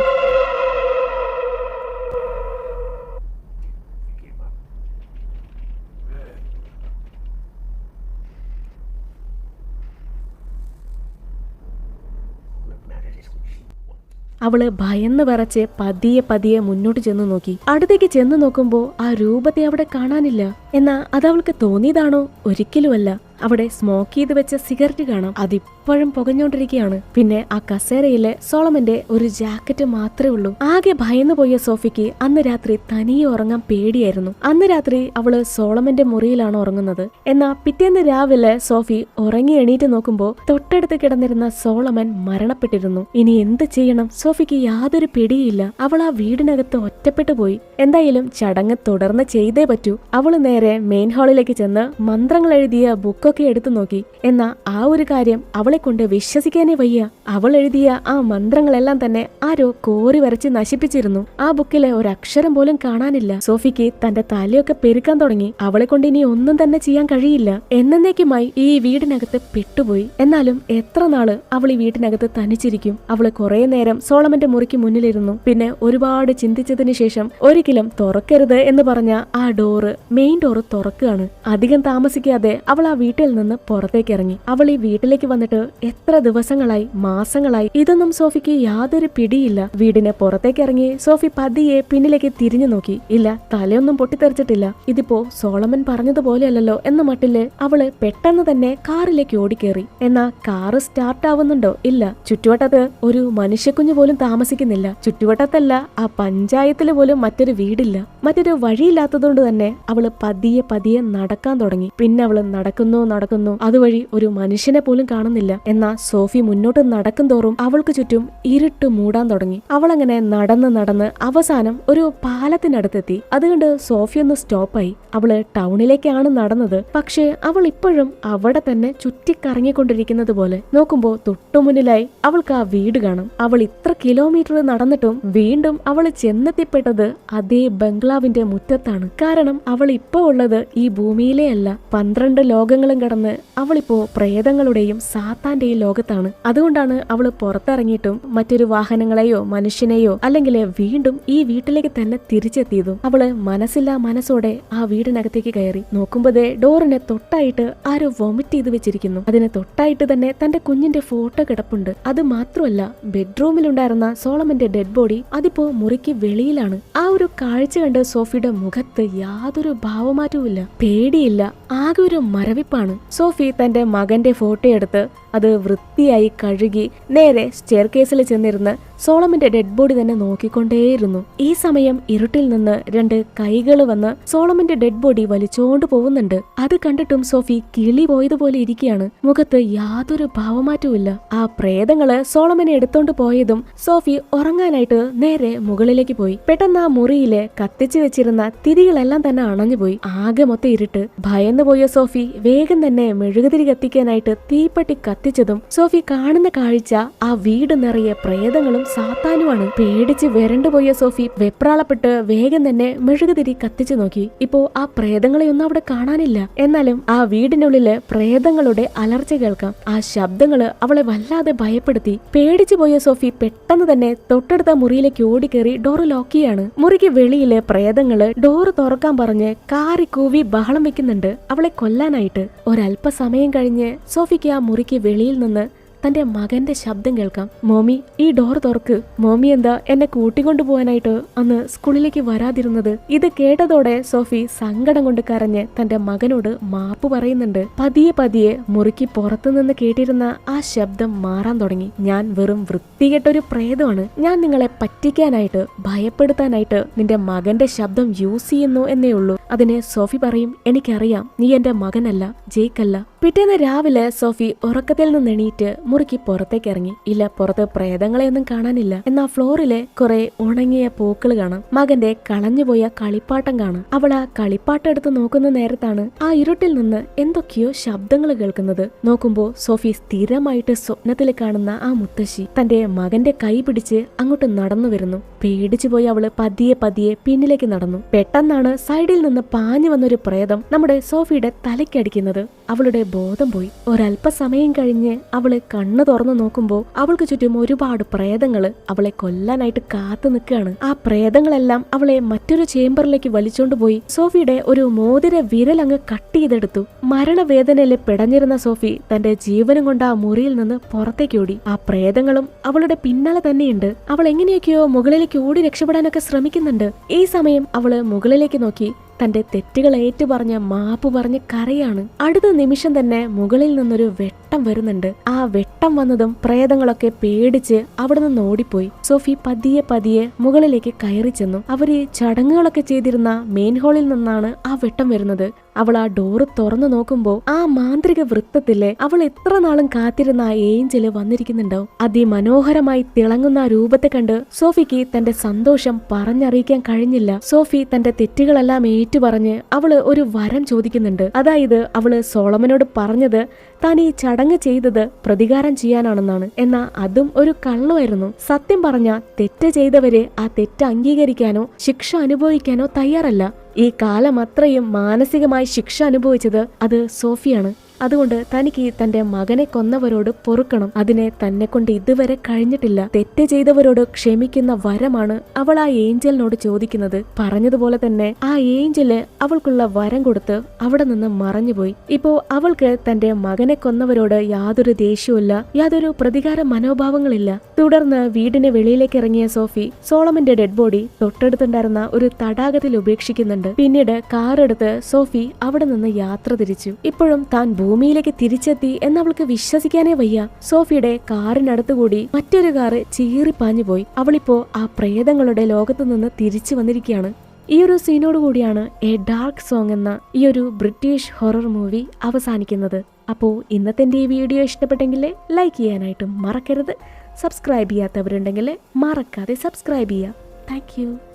അവള് ഭയന്ന് വിറച്ച് പതിയെ പതിയെ മുന്നോട്ട് ചെന്ന് നോക്കി. അടുത്തേക്ക് ചെന്ന് നോക്കുമ്പോ ആ രൂപത്തെ അവിടെ കാണാനില്ല. എന്നാ അതവൾക്ക് തോന്നിയതാണോ? ഒരിക്കലുമല്ല. അവിടെ സ്മോക്ക് ചെയ്ത് വെച്ച സിഗരറ്റ് കാണാം. അതിപ്പോഴും പുകഞ്ഞോണ്ടിരിക്കുകയാണ്. പിന്നെ ആ കസേരയിലെ സോളമന്റെ ഒരു ജാക്കറ്റ് മാത്രമേ ഉള്ളൂ. ആകെ ഭയന്നു പോയ സോഫിക്ക് അന്ന് രാത്രി തനിയെ ഉറങ്ങാൻ പേടിയായിരുന്നു. അന്ന് രാത്രി അവള് സോളമന്റെ മുറിയിലാണ് ഉറങ്ങുന്നത്. എന്നാ പിറ്റേന്ന് രാവിലെ സോഫി ഉറങ്ങി എണീറ്റ് നോക്കുമ്പോ തൊട്ടടുത്ത് കിടന്നിരുന്ന സോളമൻ മരണപ്പെട്ടിരുന്നു. ഇനി എന്ത് ചെയ്യണം? സോഫിക്ക് യാതൊരു പിടിയില്ല. അവൾ ആ വീടിനകത്ത് ഒറ്റപ്പെട്ടു പോയി. എന്തായാലും ചടങ്ങ് തുടർന്ന് ചെയ്തേ പറ്റൂ. അവള് നേരെ മെയിൻ ഹാളിലേക്ക് ചെന്ന് മന്ത്രങ്ങൾ എഴുതിയ ബുക്ക് ഒക്കെ എടുത്തു നോക്കി. എന്നാ ആ ഒരു കാര്യം അവളെ കൊണ്ട് വിശ്വസിക്കാനേ വയ്യ. അവൾ എഴുതിയ ആ മന്ത്രങ്ങളെല്ലാം തന്നെ ആരോ കോരി വരച്ച് നശിപ്പിച്ചിരുന്നു. ആ ബുക്കിലെ ഒരക്ഷരം പോലും കാണാനില്ല. സോഫിക്ക് തന്റെ തലയൊക്കെ പെരുക്കാൻ തുടങ്ങി. അവളെ കൊണ്ട് ഇനി ഒന്നും തന്നെ ചെയ്യാൻ കഴിയില്ല. എന്നേക്കുമായി ഈ വീടിനകത്ത് പെട്ടുപോയി. എന്നാലും എത്ര നാള് അവൾ ഈ വീട്ടിനകത്ത് തനിച്ചിരിക്കും? അവള് കുറെ നേരം സോളമന്റെ മുറിക്ക് മുന്നിലിരുന്നു. പിന്നെ ഒരുപാട് ചിന്തിച്ചതിന് ശേഷം ഒരിക്കലും തുറക്കരുത് എന്ന് പറഞ്ഞ ആ ഡോറ്, മെയിൻ ഡോറ് തുറക്കുകയാണ്. അധികം താമസിക്കാതെ അവൾ ആ വീട്ടിൽ നിന്ന് പുറത്തേക്ക് ഇറങ്ങി. അവൾ ഈ വീട്ടിലേക്ക് വന്നിട്ട് എത്ര ദിവസങ്ങളായി, മാസങ്ങളായി. ഇതൊന്നും സോഫിക്ക് യാതൊരു പിടിയില്ല. വീടിന് പുറത്തേക്ക് ഇറങ്ങി സോഫി പതിയെ പിന്നിലേക്ക് തിരിഞ്ഞു നോക്കി. ഇല്ല, തലയൊന്നും പൊട്ടിത്തെറിച്ചിട്ടില്ല. ഇതിപ്പോ സോളമൻ പറഞ്ഞതുപോലെയല്ലോ എന്ന മട്ടില് അവള് പെട്ടെന്ന് തന്നെ കാറിലേക്ക് ഓടിക്കേറി. എന്നാ കാറ് സ്റ്റാർട്ട് ആവുന്നുണ്ടോ? ഇല്ല. ചുറ്റുവട്ടത്ത് ഒരു മനുഷ്യക്കുഞ്ഞു പോലും താമസിക്കുന്നില്ല. ചുറ്റുവട്ടത്തല്ല, ആ പഞ്ചായത്തില് പോലും മറ്റൊരു വീടില്ല. മറ്റൊരു വഴിയില്ലാത്തതുകൊണ്ട് തന്നെ അവള് പതിയെ പതിയെ നടക്കാൻ തുടങ്ങി. പിന്നെ അവള് നടക്കുന്നു. അതുവഴി ഒരു മനുഷ്യനെ പോലും കാണുന്നില്ല. എന്നാ സോഫി മുന്നോട്ട് നടക്കും തോറും അവൾക്ക് ചുറ്റും ഇരുട്ട് മൂടാൻ തുടങ്ങി. അവളങ്ങനെ നടന്ന് അവസാനം ഒരു പാലത്തിനടുത്തെത്തി. അതുകൊണ്ട് സോഫി ഒന്ന് സ്റ്റോപ്പായി. അവള് ടൗണിലേക്കാണ് നടന്നത്. പക്ഷേ അവൾ ഇപ്പോഴും അവിടെ തന്നെ ചുറ്റിക്കറങ്ങിക്കൊണ്ടിരിക്കുന്നത് പോലെ. നോക്കുമ്പോ തൊട്ടുമുന്നിലായി അവൾക്ക് ആ വീട് കാണും. അവൾ ഇത്ര കിലോമീറ്റർ നടന്നിട്ടും വീണ്ടും അവള് ചെന്നെത്തിപ്പെട്ടത് അതേ ബംഗ്ലാവിന്റെ മുറ്റത്താണ്. കാരണം അവൾ ഇപ്പോ ഉള്ളത് ഈ ഭൂമിയിലേ അല്ല. 12 ലോകങ്ങളും കടന്ന് അവളിപ്പോ പ്രേതങ്ങളുടെയും സാത്താന്റെയും ലോകത്താണ്. അതുകൊണ്ടാണ് അവള് പുറത്തിറങ്ങിയിട്ടും മറ്റൊരു വാഹനങ്ങളെയോ മനുഷ്യനെയോ അല്ലെങ്കിൽ വീണ്ടും ഈ വീട്ടിലേക്ക് തന്നെ തിരിച്ചെത്തിയതും. അവള് മനസ്സില്ലാ മനസ്സോടെ ആ വീടിനകത്തേക്ക് കയറി. നോക്കുമ്പോഴേ ഡോറിനെ തൊട്ടായിട്ട് ആരോ വൊമിറ്റ് ചെയ്ത് വെച്ചിരിക്കുന്നു. അതിന് തൊട്ടായിട്ട് തന്നെ തന്റെ കുഞ്ഞിന്റെ ഫോട്ടോ കിടപ്പുണ്ട്. അത് മാത്രമല്ല, ബെഡ്റൂമിലുണ്ടായിരുന്ന സോളമന്റെ ഡെഡ് ബോഡി അതിപ്പോ മുറിക്ക് വെളിയിലാണ്. ആ ഒരു കാഴ്ച കണ്ട് സോഫിയുടെ മുഖത്ത് യാതൊരു ഭാവമാറ്റവുമില്ല. പേടിയില്ല, ആകെ ഒരു മരവിപ്പാണ്. സോഫി തന്റെ മകന്റെ ഫോട്ടോ എടുത്ത് അത് വൃത്തിയായി കഴുകി നേരെ സ്റ്റെയർ കേസിൽ ചെന്നിരുന്ന് സോളമന്റെ ഡെഡ് ബോഡി തന്നെ നോക്കിക്കൊണ്ടേയിരുന്നു. ഈ സമയം ഇരുട്ടിൽ നിന്ന് 2 കൈകൾ വന്ന് സോളമന്റെ ഡെഡ് ബോഡി വലിച്ചോണ്ട് പോകുന്നുണ്ട്. അത് കണ്ടിട്ടും സോഫി കിളി പോയതുപോലെ ഇരിക്കുകയാണ്. മുഖത്ത് യാതൊരു ഭാവമാറ്റവുമില്ല. ആ പ്രേതങ്ങള് സോളമനെ എടുത്തോണ്ട് പോയതും സോഫി ഉറങ്ങാനായിട്ട് നേരെ മുകളിലേക്ക് പോയി. പെട്ടെന്ന് ആ മുറിയിലെ കത്തിച്ചു വെച്ചിരുന്ന തിരികളെല്ലാം തന്നെ അണഞ്ഞുപോയി. ആകെ മൊത്തം ഇരുട്ട്. ഭയന്നു പോയ സോഫി വേഗം തന്നെ മെഴുകുതിരി കത്തിക്കാനായിട്ട് തീപ്പെട്ടി കത്തിച്ചതും സോഫി കാണുന്ന കാഴ്ച ആ വീട് നിറയെ പ്രേതങ്ങളും സാത്താനുമാണ്. പേടിച്ച് വരണ്ടുപോയ സോഫി വെപ്രാളപ്പെട്ട് വേഗം തന്നെ മെഴുകുതിരി കത്തിച്ചു നോക്കി. ഇപ്പോ ആ പ്രേതങ്ങളെയൊന്നും അവിടെ കാണാനില്ല. എന്നാലും ആ വീടിനുള്ളില് പ്രേതങ്ങളുടെ അലർച്ച കേൾക്കാം. ആ ശബ്ദങ്ങള് അവളെ വല്ലാതെ ഭയപ്പെടുത്തി. പേടിച്ചു പോയ സോഫി പെട്ടെന്ന് തന്നെ തൊട്ടടുത്ത മുറിയിലേക്ക് ഓടിക്കേറി ഡോറ് ലോക്ക് ചെയ്യാണ്. മുറിക്ക് വെളിയില് പ്രേതങ്ങള് ഡോറ് തുറക്കാൻ പറഞ്ഞ് കാറി കൂവി ബഹളം വെക്കുന്നുണ്ട് അവളെ കൊല്ലാനായിട്ട്. ഒരല്പസമയം കഴിഞ്ഞ് സോഫിക്ക് ആ മുറിക്ക് വെളിയിൽ നിന്ന് തന്റെ മകന്റെ ശബ്ദം കേൾക്കാം. മോമി, ഈ ഡോർ തുറക്ക്. മോമി എന്താ എന്നെ കൂട്ടിക്കൊണ്ടുപോകാനായിട്ട് അന്ന് സ്കൂളിലേക്ക് വരാതിരുന്നത്? ഇത് കേട്ടതോടെ സോഫി സങ്കടം കൊണ്ട് കരഞ്ഞ് തന്റെ മകനോട് മാപ്പ് പറയുന്നുണ്ട്. പതിയെ പതിയെ മുറിക്ക് പുറത്തുനിന്ന് കേട്ടിരുന്ന ആ ശബ്ദം മാറാൻ തുടങ്ങി. ഞാൻ വെറും വൃത്തികെട്ടൊരു പ്രേതമാണ്. ഞാൻ നിങ്ങളെ പറ്റിക്കാനായിട്ട് ഭയപ്പെടുത്താനായിട്ട് നിന്റെ മകന്റെ ശബ്ദം യൂസ് ചെയ്യുന്നു എന്നേ ഉള്ളൂ. അതിന് സോഫി പറയും, എനിക്കറിയാം, നീ എന്റെ മകനല്ല, ജേക്കല്ല. പിറ്റേന്ന് രാവിലെ സോഫി ഉറക്കത്തിൽ നിന്ന് എണീറ്റ് മുറിക്ക് പുറത്തേക്ക് ഇറങ്ങി. ഇല്ല, പുറത്ത് പ്രേതങ്ങളെയൊന്നും കാണാനില്ല. എന്നാ ഫ്ലോറിലെ കുറെ ഉണങ്ങിയ പൂക്കൾ കാണാം. മകന്റെ കളഞ്ഞുപോയ കളിപ്പാട്ടം കാണാം. അവൾ ആ കളിപ്പാട്ടം എടുത്ത് നോക്കുന്ന നേരത്താണ് ആ ഇരുട്ടിൽ നിന്ന് എന്തൊക്കെയോ ശബ്ദങ്ങൾ കേൾക്കുന്നത്. നോക്കുമ്പോ സോഫി സ്ഥിരമായിട്ട് സ്വപ്നത്തിൽ കാണുന്ന ആ മുത്തശ്ശി തന്റെ മകന്റെ കൈ പിടിച്ച് അങ്ങോട്ട് നടന്നു വരുന്നു. പേടിച്ചു പോയി അവള് പതിയെ പതിയെ പിന്നിലേക്ക് നടന്നു. പെട്ടെന്നാണ് സൈഡിൽ നിന്ന് പാഞ്ഞു വന്നൊരു പ്രേതം നമ്മുടെ സോഫിയുടെ തലയ്ക്കടിക്കുന്നത്. അവളുടെ ബോധം പോയി. ഒരല്പസമയം കഴിഞ്ഞ് അവള് കണ്ണു തുറന്നു നോക്കുമ്പോ അവൾക്ക് ചുറ്റും ഒരുപാട് പ്രേതങ്ങള് അവളെ കൊല്ലാനായിട്ട് കാത്തു നിൽക്കുകയാണ്. ആ പ്രേതങ്ങളെല്ലാം അവളെ മറ്റൊരു ചേംബറിലേക്ക് വലിച്ചോണ്ടുപോയി സോഫിയുടെ ഒരു മോതിര വിരൽ അങ്ങ് കട്ട് ചെയ്തെടുത്തു. മരണവേദനയില് പിടഞ്ഞിരുന്ന സോഫി തന്റെ ജീവനും കൊണ്ട് ആ മുറിയിൽ നിന്ന് പുറത്തേക്ക് ഓടി. ആ പ്രേതങ്ങളും അവളുടെ പിന്നാലെ തന്നെയുണ്ട്. അവൾ എങ്ങനെയൊക്കെയോ മുകളിലേക്ക് ഓടി രക്ഷപ്പെടാനൊക്കെ ശ്രമിക്കുന്നുണ്ട്. ഈ സമയം അവള് മുകളിലേക്ക് നോക്കി തന്റെ തെറ്റുകൾ ഏറ്റുപറഞ്ഞ് മാപ്പ് പറഞ്ഞ് കരയാണ്. അടുത്ത നിമിഷം തന്നെ മുകളിൽ നിന്നൊരു വെട്ടം വരുന്നുണ്ട്. ആ വെട്ടം വന്നതും പ്രേതങ്ങളൊക്കെ പേടിച്ച് അവിടെ നിന്ന് ഓടിപ്പോയി. സോഫി പതിയെ പതിയെ മുകളിലേക്ക് കയറി ചെന്നു. അവര് ചടങ്ങുകളൊക്കെ ചെയ്തിരുന്ന മെയിൻ ഹാളിൽ നിന്നാണ് ആ വെട്ടം വരുന്നത്. അവൾ ആ ഡോറ് തുറന്നു നോക്കുമ്പോ ആ മാന്ത്രിക വൃത്തത്തിലെ അവൾ എത്ര നാളും കാത്തിരുന്ന ആ ഏഞ്ചല് വന്നിരിക്കുന്നുണ്ടാവും. അതിമനോഹരമായി തിളങ്ങുന്ന ആ രൂപത്തെ കണ്ട് സോഫിക്ക് തന്റെ സന്തോഷം പറഞ്ഞറിയിക്കാൻ കഴിഞ്ഞില്ല. സോഫി തന്റെ തെറ്റുകളെല്ലാം ഏറ്റുപറഞ്ഞ് അവള് ഒരു വരം ചോദിക്കുന്നുണ്ട്. അതായത് അവള് സോളമനോട് പറഞ്ഞത് താൻ ഈ ചടങ്ങ് ചെയ്തത് പ്രതികാരം ചെയ്യാനാണെന്നാണ്. എന്നാ അതും ഒരു കള്ളമായിരുന്നു. സത്യം പറഞ്ഞ തെറ്റ് ചെയ്തവര് ആ തെറ്റ് അംഗീകരിക്കാനോ ശിക്ഷ അനുഭവിക്കാനോ തയ്യാറല്ല. ഈ കാലം അത്രയും മാനസികമായി ശിക്ഷ അനുഭവിച്ചത് അത് സോഫിയാണ്. അതുകൊണ്ട് തനിക്ക് തന്റെ മകനെ കൊന്നവരോട് പൊറുക്കണം. അതിനെ തന്നെ കൊണ്ട് ഇതുവരെ കഴിഞ്ഞിട്ടില്ല. തെറ്റ് ചെയ്തവരോട് ക്ഷമിക്കുന്ന വരമാണ് അവൾ ആ ഏഞ്ചലിനോട് ചോദിക്കുന്നത്. പറഞ്ഞതുപോലെ തന്നെ ആ ഏഞ്ചല് അവൾക്കുള്ള വരം കൊടുത്ത് അവിടെ നിന്ന് മറഞ്ഞുപോയി. ഇപ്പോ അവൾക്ക് തന്റെ മകനെ കൊന്നവരോട് യാതൊരു ദേഷ്യവുമില്ല, യാതൊരു പ്രതികാര മനോഭാവങ്ങളില്ല. തുടർന്ന് വീടിന് വെളിയിലേക്ക് ഇറങ്ങിയ സോഫി സോളമന്റെ ഡെഡ് ബോഡി തൊട്ടടുത്തുണ്ടായിരുന്ന ഒരു തടാകത്തിൽ ഉപേക്ഷിക്കുന്നുണ്ട്. പിന്നീട് കാറെടുത്ത് സോഫി അവിടെ നിന്ന് യാത്ര തിരിച്ചു. ഇപ്പോഴും താൻ ഭൂമിയിലേക്ക് തിരിച്ചെത്തി എന്നവൾക്ക് വിശ്വസിക്കാനേ വയ്യ. സോഫിയുടെ കാറിനടുത്തുകൂടി മറ്റൊരു കാറ് ചീറിപ്പാഞ്ഞു പോയി. അവളിപ്പോ ആ പ്രേതങ്ങളുടെ ലോകത്തു നിന്ന് തിരിച്ചു വന്നിരിക്കുകയാണ്. ഈ ഒരു സീനോട് കൂടിയാണ് എ ഡാർക്ക് സോങ് എന്ന ഈ ഒരു ബ്രിട്ടീഷ് ഹൊറർ മൂവി അവസാനിക്കുന്നത്. അപ്പോൾ ഇന്നത്തെ ഈ വീഡിയോ ഇഷ്ടപ്പെട്ടെങ്കിൽ ലൈക്ക് ചെയ്യാനായിട്ട് മറക്കരുത്. സബ്സ്ക്രൈബ് ചെയ്യാത്തവരുണ്ടെങ്കിൽ മറക്കാതെ സബ്സ്ക്രൈബ് ചെയ്യുക. Thank you.